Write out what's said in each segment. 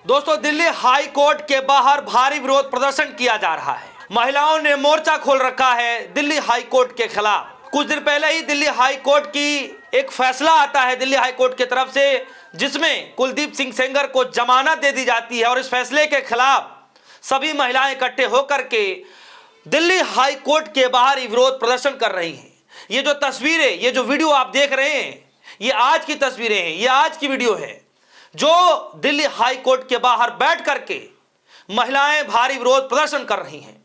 दोस्तों, Delhi high court के बाहर भारी विरोध प्रदर्शन किया जा रहा है। महिलाओं ने मोर्चा खोल रखा है दिल्ली हाई कोर्ट के खिलाफ। कुछ दिन पहले ही दिल्ली हाई कोर्ट की एक फैसला आता है दिल्ली हाई कोर्ट की तरफ से, जिसमें कुलदीप सिंह सेंगर को जमानत दे दी जाती है और इस फैसले के खिलाफ सभी महिलाएं इकट्ठे होकर के दिल्ली हाई कोर्ट के बाहर विरोध प्रदर्शन कर रही हैं। ये जो तस्वीरें, ये जो वीडियो आप देख रहे हैं, ये आज की तस्वीरें हैं, ये आज की वीडियो है जो दिल्ली हाई कोर्ट के बाहर बैठ करके महिलाएं भारी विरोध प्रदर्शन कर रही हैं।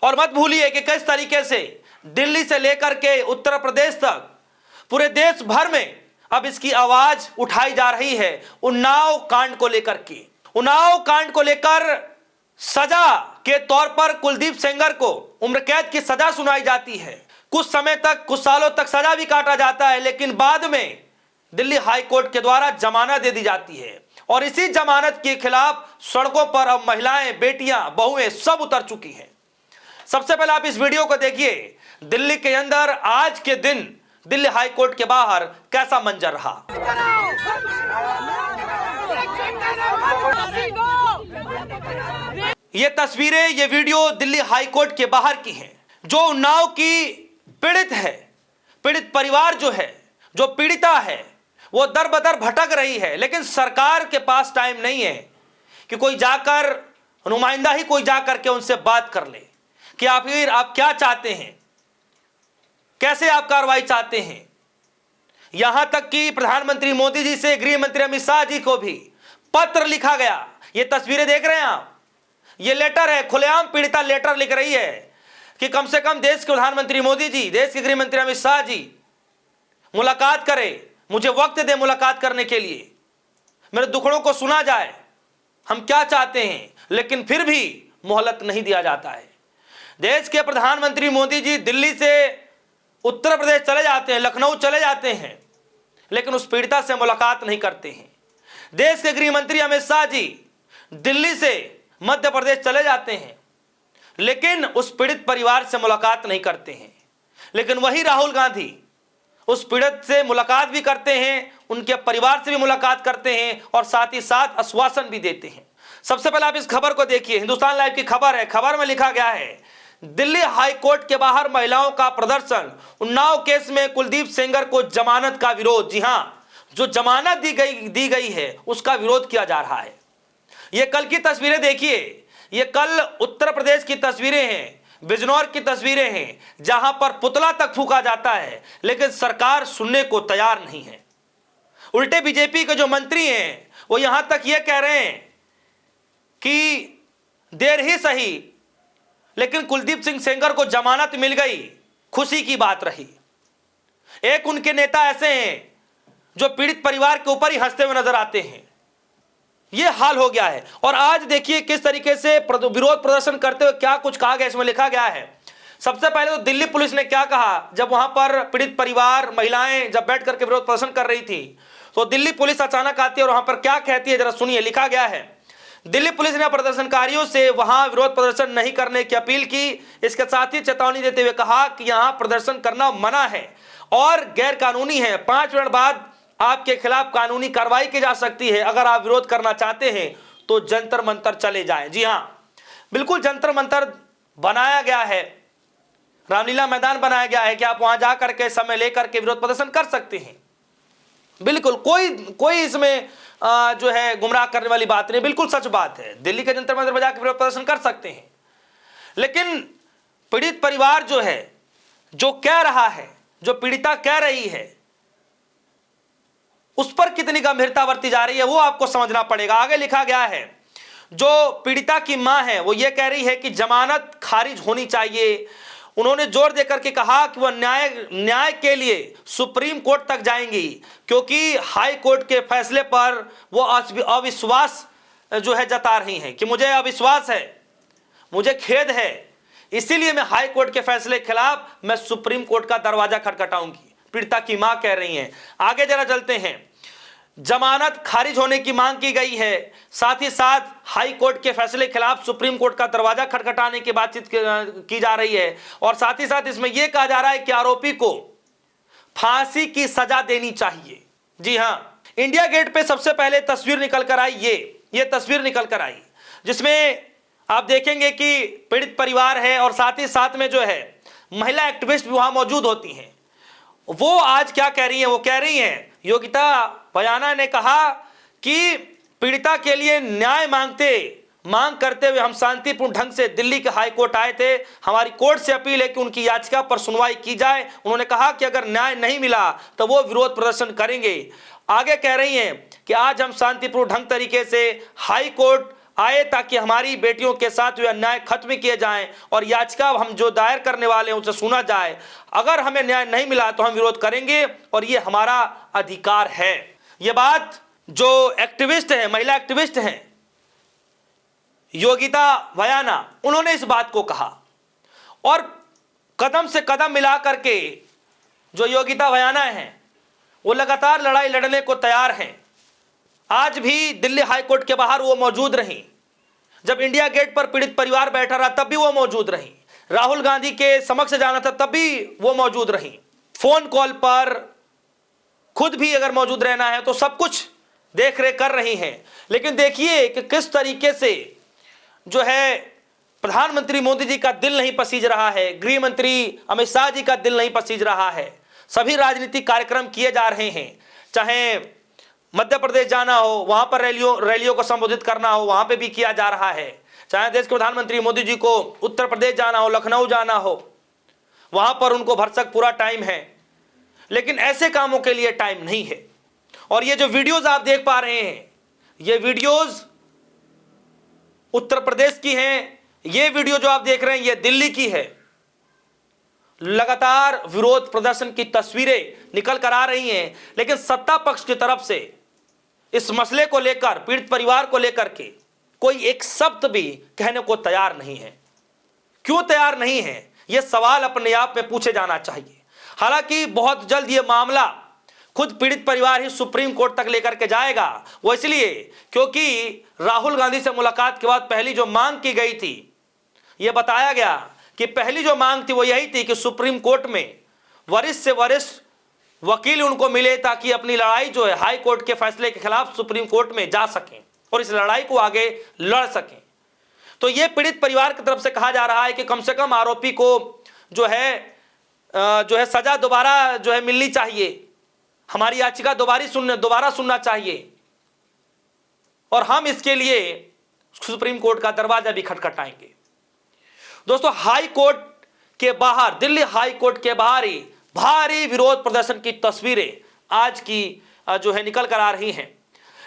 और मत भूलिए कि किस तरीके से दिल्ली से लेकर के उत्तर प्रदेश तक पूरे देश भर में अब इसकी आवाज उठाई जा रही है उन्नाव कांड को लेकर के। उन्नाव कांड को लेकर सजा के तौर पर कुलदीप सेंगर को उम्र कैद की सजा सुनाई जाती है। कुछ समय तक, कुछ सालों तक सजा भी काटा जाता है, लेकिन बाद में दिल्ली हाई कोर्ट के द्वारा जमानत दे दी जाती है। और इसी जमानत के खिलाफ सड़कों पर अब महिलाएं, बेटियां, बहुएं सब उतर चुकी हैं। सबसे पहले आप इस वीडियो को देखिए। दिल्ली के अंदर आज के दिन दिल्ली हाई कोर्ट के बाहर कैसा मंजर रहा। ये तस्वीरें, ये वीडियो दिल्ली हाई कोर्ट के बाहर की हैं। जो उन्नाव की पीड़ित है, पीड़ित परिवार जो है, जो पीड़िता है, वो दर बदर भटक रही है, लेकिन सरकार के पास टाइम नहीं है कि कोई जाकर, नुमाइंदा ही कोई जाकर के उनसे बात कर ले कि आखिर आप क्या चाहते हैं, कैसे आप कार्रवाई चाहते हैं। यहां तक कि प्रधानमंत्री मोदी जी से गृह मंत्री अमित शाह जी को भी पत्र लिखा गया। ये तस्वीरें देख रहे हैं आप, ये लेटर है, खुलेआम पीड़िता लेटर लिख रही है कि कम से कम देश के प्रधानमंत्री मोदी जी, देश के गृह मंत्री अमित शाह जी मुलाकात करें, मुझे वक्त दे मुलाकात करने के लिए, मेरे दुखड़ों को सुना जाए, हम क्या चाहते हैं। लेकिन फिर भी मोहलत नहीं दिया जाता है। देश के प्रधानमंत्री मोदी जी दिल्ली से उत्तर प्रदेश चले जाते हैं, लखनऊ चले जाते हैं, लेकिन उस पीड़िता से मुलाकात नहीं करते हैं। देश के गृह मंत्री अमित शाह जी दिल्ली से मध्य प्रदेश चले जाते हैं, लेकिन उस पीड़ित परिवार से मुलाकात नहीं करते हैं। लेकिन वही राहुल गांधी उस पीड़ित से मुलाकात भी करते हैं, उनके परिवार से भी मुलाकात करते हैं और साथ ही साथ आश्वासन भी देते हैं। सबसे पहले आप इस खबर को देखिए। हिंदुस्तान लाइव की खबर है। खबर में लिखा गया है, दिल्ली हाई कोर्ट के बाहर महिलाओं का प्रदर्शन, उन्नाव केस में कुलदीप सेंगर को जमानत का विरोध। जी हां, जो जमानत दी गई है उसका विरोध किया जा रहा है। ये कल की तस्वीरें देखिए, ये कल उत्तर प्रदेश की तस्वीरें हैं, बिजनौर की तस्वीरें हैं, जहां पर पुतला तक फूंका जाता है, लेकिन सरकार सुनने को तैयार नहीं है। उल्टे बीजेपी के जो मंत्री हैं वो यहां तक ये कह रहे हैं कि देर ही सही, लेकिन कुलदीप सिंह सेंगर को जमानत मिल गई, खुशी की बात रही। एक उनके नेता ऐसे हैं जो पीड़ित परिवार के ऊपर ही हंसते हुए नजर आते हैं। यह हाल हो गया है। और आज देखिए किस तरीके से विरोध प्रदर्शन करते हुए क्या कुछ कहा गया, इसमें लिखा गया है। सबसे पहले तो दिल्ली पुलिस ने क्या कहा, जब वहां पर पीड़ित परिवार, महिलाएं जब बैठ करके विरोध प्रदर्शन कर रही थी, तो दिल्ली पुलिस अचानक आती है और वहां पर क्या कहती है, जरा सुनिए। लिखा गया है, दिल्ली पुलिस ने प्रदर्शनकारियों से वहां विरोध प्रदर्शन नहीं करने की अपील की। इसके साथ ही चेतावनी देते हुए कहा कि यहां प्रदर्शन करना मना है और गैर कानूनी है। 5 मिनट बाद आपके खिलाफ कानूनी कार्रवाई की जा सकती है। अगर आप विरोध करना चाहते हैं तो जंतर मंतर चले जाएं। जी हां, बिल्कुल जंतर मंतर बनाया गया है, रामलीला मैदान बनाया गया है कि आप वहां जाकर के समय लेकर के विरोध प्रदर्शन कर सकते हैं। बिल्कुल कोई इसमें जो है गुमराह करने वाली बात नहीं, बिल्कुल सच बात है। दिल्ली के जंतर मंतर पर जाकर विरोध प्रदर्शन कर सकते हैं, लेकिन पीड़ित परिवार जो है, जो कह रहा है, जो पीड़िता कह रही है, उस पर कितनी गंभीरता बरती जा रही है वो आपको समझना पड़ेगा। आगे लिखा गया है, जो पीड़िता की मां है वो ये कह रही है कि जमानत खारिज होनी चाहिए। उन्होंने जोर देकर के कहा कि वह न्याय के लिए सुप्रीम कोर्ट तक जाएंगी, क्योंकि हाई कोर्ट के फैसले पर वो अविश्वास जो है जता रही हैं कि मुझे अविश्वास है, मुझे खेद है, इसीलिए मैं हाई कोर्ट के फैसले के खिलाफ मैं सुप्रीम कोर्ट का दरवाजा खटखटाऊंगी, पीड़िता की मां कह रही हैं। आगे जरा चलते हैं। जमानत खारिज होने की मांग की गई है, साथ ही साथ हाई कोर्ट के फैसले के खिलाफ सुप्रीम कोर्ट का दरवाजा खटखटाने की बातचीत की जा रही है। और साथ ही साथ इसमें यह कहा जा रहा है कि आरोपी को फांसी की सजा देनी चाहिए। जी हां, इंडिया गेट पे सबसे पहले तस्वीर निकल कर आई ये तस्वीर निकल कर आई, जिसमें आप देखेंगे कि पीड़ित परिवार है और साथ ही साथ में जो है महिला एक्टिविस्ट भी वहां मौजूद होती हैं। वो आज क्या कह रही हैं? वो कह रही हैं, योगिता भयाना ने कहा कि पीड़िता के लिए न्याय मांग करते हुए हम शांतिपूर्ण ढंग से दिल्ली के हाई कोर्ट आए थे। हमारी कोर्ट से अपील है कि उनकी याचिका पर सुनवाई की जाए। उन्होंने कहा कि अगर न्याय नहीं मिला तो वो विरोध प्रदर्शन करेंगे। आगे कह रही हैं कि आज हम शांतिपूर्ण ढंग तरीके से हाई कोर्ट आए ताकि हमारी बेटियों के साथ हुए अन्याय खत्म किए जाएं और याचिका हम जो दायर करने वाले हैं उसे सुना जाए। अगर हमें न्याय नहीं मिला तो हम विरोध करेंगे और ये हमारा अधिकार है। ये बात जो एक्टिविस्ट है, महिला एक्टिविस्ट हैं योगिता भयाना, उन्होंने इस बात को कहा और कदम से कदम मिला करके जो योगिता भयाना हैं वो लगातार लड़ाई लड़ने को तैयार हैं। आज भी दिल्ली हाई कोर्ट के बाहर वो मौजूद रहीं। जब इंडिया गेट पर पीड़ित परिवार बैठा रहा तब भी वो मौजूद रहीं। राहुल गांधी के समक्ष जाना था तब भी वो मौजूद रहीं। फोन कॉल पर खुद भी अगर मौजूद रहना है तो सब कुछ देख रेख कर रही हैं। लेकिन देखिए कि किस तरीके से जो है प्रधानमंत्री मोदी जी का दिल नहीं पसीज रहा है, गृह मंत्री अमित शाह जी का दिल नहीं पसीज रहा है। सभी राजनीतिक कार्यक्रम किए जा रहे हैं, चाहे मध्य प्रदेश जाना हो वहां पर रैलियों को संबोधित करना हो वहां पे भी किया जा रहा है, चाहे देश के प्रधानमंत्री मोदी जी को उत्तर प्रदेश जाना हो, लखनऊ जाना हो, वहां पर उनको भरसक पूरा टाइम है। लेकिन ऐसे कामों के लिए टाइम नहीं है। और ये जो वीडियोज आप देख पा रहे हैं, ये वीडियोज उत्तर प्रदेश की हैं। ये वीडियो जो आप देख रहे हैं ये दिल्ली की है। लगातार विरोध प्रदर्शन की तस्वीरें निकल कर आ रही हैं, लेकिन सत्ता पक्ष की तरफ से इस मसले को लेकर, पीड़ित परिवार को लेकर के कोई एक शब्द भी कहने को तैयार नहीं है। क्यों तैयार नहीं है, यह सवाल अपने आप में पूछे जाना चाहिए। हालांकि बहुत जल्द यह मामला खुद पीड़ित परिवार ही सुप्रीम कोर्ट तक लेकर के जाएगा। वो इसलिए क्योंकि राहुल गांधी से मुलाकात के बाद पहली जो मांग की गई थी, यह बताया गया कि पहली जो मांग थी वो यही थी कि सुप्रीम कोर्ट में वरिष्ठ से वरिष्ठ वकील उनको मिले ताकि अपनी लड़ाई जो है हाई कोर्ट के फैसले के खिलाफ सुप्रीम कोर्ट में जा सकें और इस लड़ाई को आगे लड़ सकें। तो यह पीड़ित परिवार की तरफ से कहा जा रहा है कि कम से कम आरोपी को जो है सजा दोबारा जो है मिलनी चाहिए, हमारी याचिका दोबारा सुनना चाहिए और हम इसके लिए सुप्रीम कोर्ट का दरवाजा भी खटखटाएंगे। दोस्तों, हाई कोर्ट के बाहर, दिल्ली हाई कोर्ट के बाहर ही भारी विरोध प्रदर्शन की तस्वीरें आज की जो है निकल कर आ रही हैं।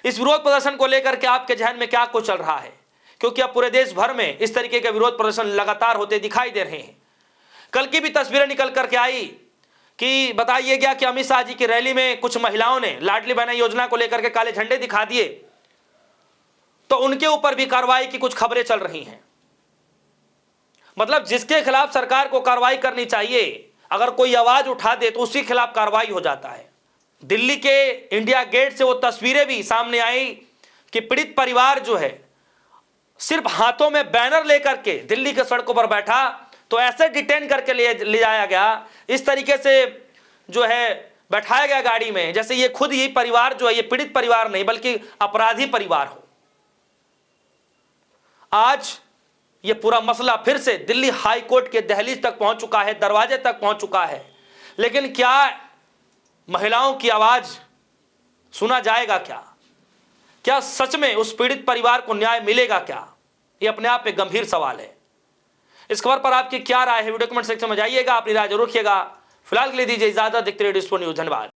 इस विरोध प्रदर्शन को लेकर के आपके जहन में क्या कुछ चल रहा है, क्योंकि अब पूरे देश भर में इस तरीके के विरोध प्रदर्शन लगातार होते दिखाई दे रहे हैं। कल की भी तस्वीरें निकल करके आई कि बताइए गया कि अमित शाह जी की रैली में कुछ महिलाओं ने लाडली बहना योजना को लेकर के काले झंडे दिखा दिए, तो उनके ऊपर भी कार्रवाई की कुछ खबरें चल रही हैं। मतलब जिसके खिलाफ सरकार को कार्रवाई करनी चाहिए, अगर कोई आवाज उठा दे तो उसके खिलाफ कार्रवाई हो जाता है। दिल्ली के इंडिया गेट से वो तस्वीरें भी सामने आई कि पीड़ित परिवार जो है सिर्फ हाथों में बैनर लेकर के दिल्ली के सड़कों पर बैठा, तो ऐसे डिटेन करके ले जाया गया, इस तरीके से जो है बैठाया गया गाड़ी में, जैसे ये खुद ही परिवार जो है ये पीड़ित परिवार नहीं बल्कि अपराधी परिवार हो। आज ये पूरा मसला फिर से दिल्ली हाई कोर्ट के दहलीज तक पहुंच चुका है, दरवाजे तक पहुंच चुका है। लेकिन क्या महिलाओं की आवाज सुना जाएगा? क्या सच में उस पीड़ित परिवार को न्याय मिलेगा? क्या ये अपने आप में गंभीर सवाल है। इस खबर पर आपकी क्या राय है, वीडियो कमेंट सेक्शन में जाइएगा, अपनी राय जरूर रखिएगा। फिलहाल के लिए दीजिए इजाजत, देखते रहिए डिस्पो न्यूज। धन्यवाद।